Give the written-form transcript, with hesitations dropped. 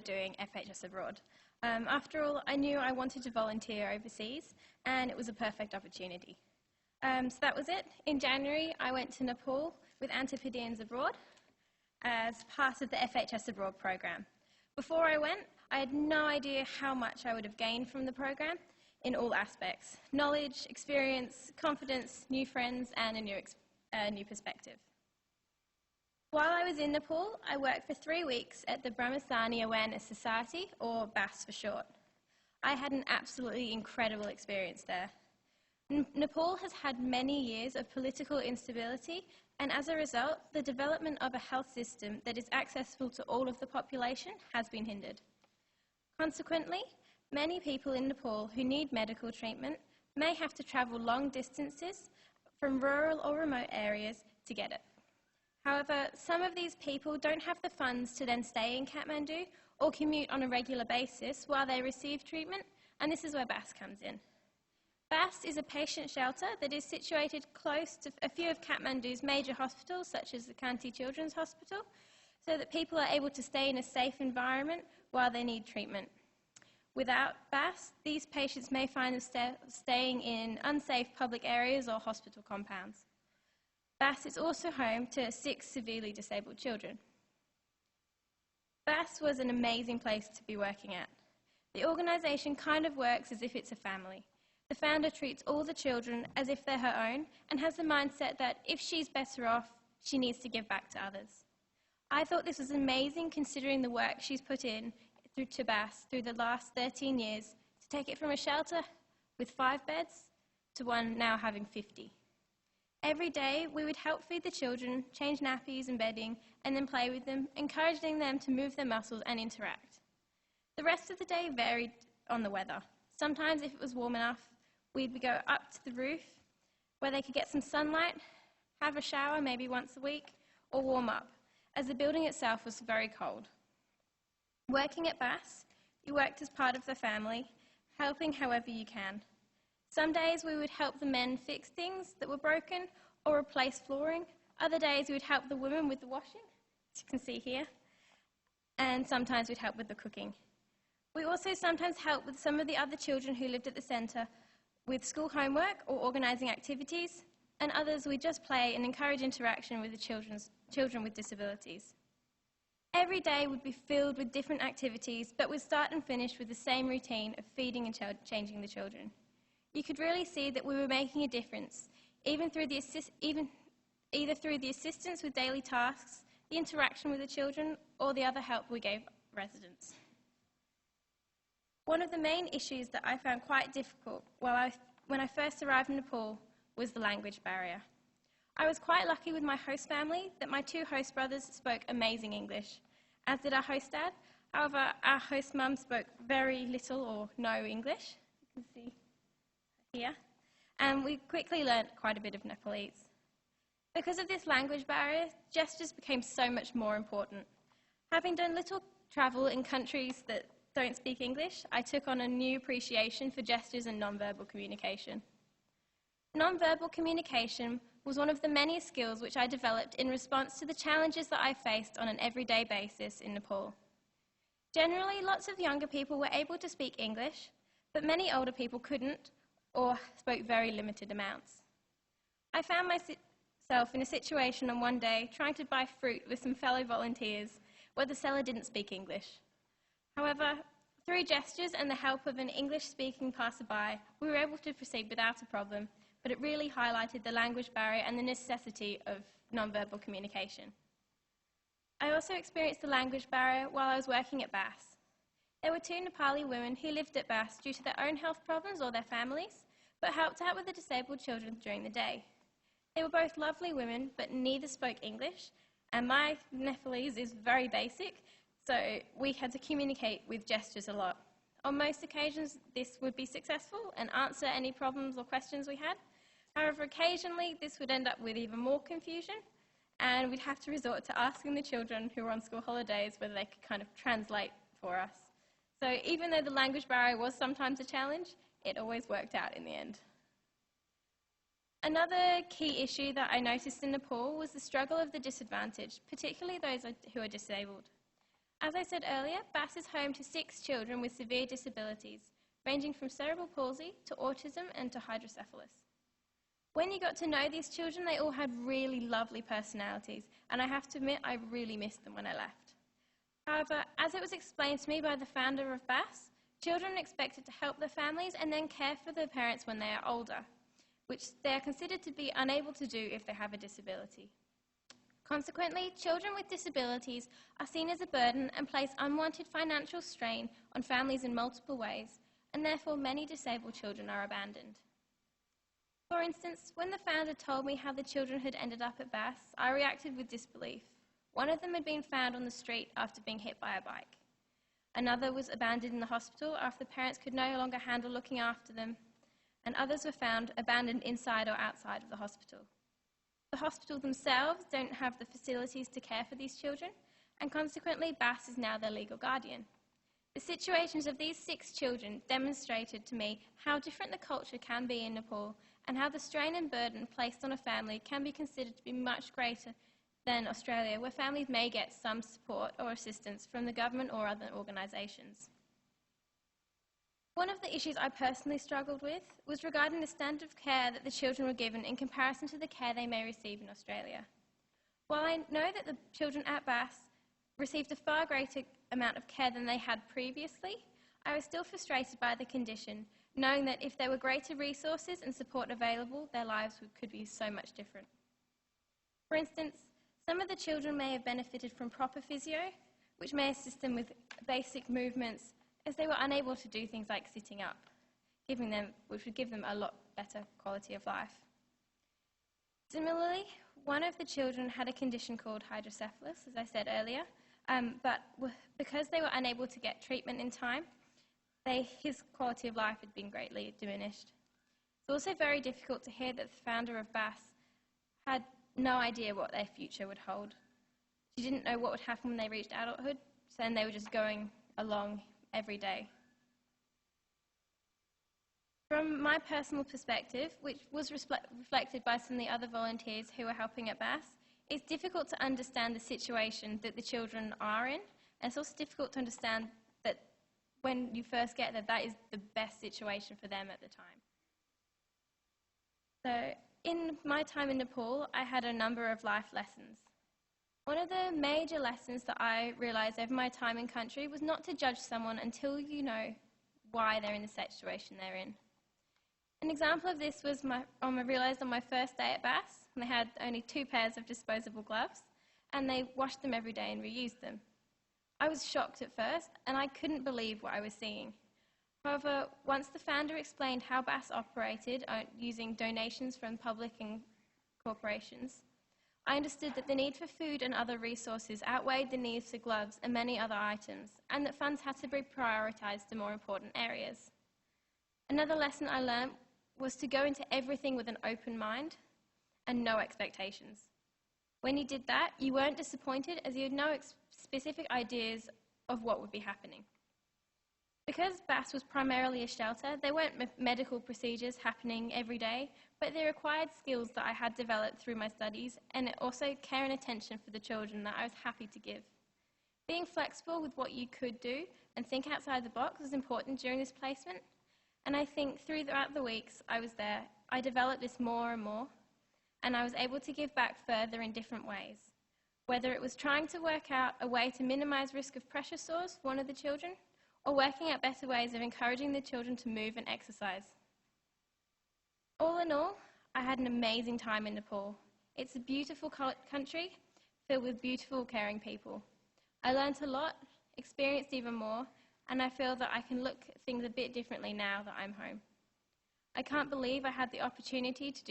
doing FHS abroad. After all, I knew I wanted to volunteer overseas, and it was a perfect opportunity. So that was it. In January, I went to Nepal with Antipodeans Abroad as part of the FHS Abroad program. Before I went, I had no idea how much I would have gained from the program in all aspects: knowledge, experience, confidence, new friends, and a new perspective. While I was in Nepal, I worked for 3 weeks at the Brahmasthani Awareness Society, or BAS for short. I had an absolutely incredible experience there. Nepal has had many years of political instability, and as a result, the development of a health system that is accessible to all of the population has been hindered. Consequently, many people in Nepal who need medical treatment may have to travel long distances from rural or remote areas to get it. However, some of these people don't have the funds to then stay in Kathmandu or commute on a regular basis while they receive treatment, and this is where BAS comes in. BAS is a patient shelter that is situated close to a few of Kathmandu's major hospitals, such as the Kanti Children's Hospital, so that people are able to stay in a safe environment while they need treatment. Without BAS, these patients may find themselves staying in unsafe public areas or hospital compounds. BAS is also home to 6 severely disabled children. BAS was an amazing place to be working at. The organisation kind of works as if it's a family. The founder treats all the children as if they're her own and has the mindset that if she's better off, she needs to give back to others. I thought this was amazing considering the work she's put in to BAS through the last 13 years to take it from a shelter with 5 beds to one now having 50. Every day, we would help feed the children, change nappies and bedding, and then play with them, encouraging them to move their muscles and interact. The rest of the day varied on the weather. Sometimes, if it was warm enough, we'd go up to the roof where they could get some sunlight, have a shower maybe once a week, or warm up, as the building itself was very cold. Working at BAS, you worked as part of the family, helping however you can. Some days we would help the men fix things that were broken or replace flooring. Other days we would help the women with the washing, as you can see here. And sometimes we'd help with the cooking. We also sometimes helped with some of the other children who lived at the centre with school homework or organising activities, and others we just play and encourage interaction with the children with disabilities. Every day would be filled with different activities, but we'd start and finish with the same routine of feeding and changing the children. You could really see that we were making a difference, either through the assistance with daily tasks, the interaction with the children, or the other help we gave residents. One of the main issues that I found quite difficult when I first arrived in Nepal was the language barrier. I was quite lucky with my host family that my 2 host brothers spoke amazing English, as did our host dad. However, our host mum spoke very little or no English. You can see here, and we quickly learnt quite a bit of Nepalese. Because of this language barrier, gestures became so much more important. Having done little travel in countries that don't speak English, I took on a new appreciation for gestures and non-verbal communication. Non-verbal communication was one of the many skills which I developed in response to the challenges that I faced on an everyday basis in Nepal. Generally, lots of younger people were able to speak English, but many older people couldn't or spoke very limited amounts. I found myself in a situation on one day trying to buy fruit with some fellow volunteers where the seller didn't speak English. However, through gestures and the help of an English-speaking passerby, we were able to proceed without a problem, but it really highlighted the language barrier and the necessity of non-verbal communication. I also experienced the language barrier while I was working at BAS. There were 2 Nepali women who lived at BAS due to their own health problems or their families, but helped out with the disabled children during the day. They were both lovely women, but neither spoke English, and my Nepalese is very basic, so we had to communicate with gestures a lot. On most occasions, this would be successful and answer any problems or questions we had. However, occasionally, this would end up with even more confusion, and we'd have to resort to asking the children who were on school holidays whether they could kind of translate for us. So even though the language barrier was sometimes a challenge, it always worked out in the end. Another key issue that I noticed in Nepal was the struggle of the disadvantaged, particularly those who are disabled. As I said earlier, BAS is home to 6 children with severe disabilities, ranging from cerebral palsy to autism and to hydrocephalus. When you got to know these children, they all had really lovely personalities, and I have to admit, I really missed them when I left. However, as it was explained to me by the founder of BAS, children are expected to help their families and then care for their parents when they are older, which they are considered to be unable to do if they have a disability. Consequently, children with disabilities are seen as a burden and place unwanted financial strain on families in multiple ways, and therefore many disabled children are abandoned. For instance, when the founder told me how the children had ended up at BAS, I reacted with disbelief. One of them had been found on the street after being hit by a bike. Another was abandoned in the hospital after the parents could no longer handle looking after them, and others were found abandoned inside or outside of the hospital. The hospital themselves don't have the facilities to care for these children, and consequently BAS is now their legal guardian. The situations of these 6 children demonstrated to me how different the culture can be in Nepal and how the strain and burden placed on a family can be considered to be much greater than Australia, where families may get some support or assistance from the government or other organisations. One of the issues I personally struggled with was regarding the standard of care that the children were given in comparison to the care they may receive in Australia. While I know that the children at BAS received a far greater amount of care than they had previously, I was still frustrated by the condition, knowing that if there were greater resources and support available, their lives could be so much different. For instance, some of the children may have benefited from proper physio, which may assist them with basic movements, as they were unable to do things like sitting up, which would give them a lot better quality of life. Similarly, one of the children had a condition called hydrocephalus, as I said earlier, but because they were unable to get treatment in time, his quality of life had been greatly diminished. It's also very difficult to hear that the founder of BAS had no idea what their future would hold. She didn't know what would happen when they reached adulthood, so then they were just going along every day. From my personal perspective, which was reflected by some of the other volunteers who were helping at BAS, it's difficult to understand the situation that the children are in, and it's also difficult to understand that when you first get there, that is the best situation for them at the time. So, in my time in Nepal, I had a number of life lessons. One of the major lessons that I realised over my time in country was not to judge someone until you know why they're in the situation they're in. An example of this was I realised on my first day at BAS, and they had only 2 pairs of disposable gloves, and they washed them every day and reused them. I was shocked at first, and I couldn't believe what I was seeing. However, once the founder explained how BAS operated using donations from public and corporations, I understood that the need for food and other resources outweighed the needs for gloves and many other items, and that funds had to be prioritised to more important areas. Another lesson I learned was to go into everything with an open mind and no expectations. When you did that, you weren't disappointed as you had no specific ideas of what would be happening. Because BAS was primarily a shelter, there weren't medical procedures happening every day, but they required skills that I had developed through my studies, and also care and attention for the children that I was happy to give. Being flexible with what you could do and think outside the box was important during this placement, and I think throughout the weeks I was there, I developed this more and more, and I was able to give back further in different ways. Whether it was trying to work out a way to minimise risk of pressure sores for one of the children, or working out better ways of encouraging the children to move and exercise. All in all, I had an amazing time in Nepal. It's a beautiful country filled with beautiful, caring people. I learnt a lot, experienced even more, and I feel that I can look at things a bit differently now that I'm home. I can't believe I had the opportunity to do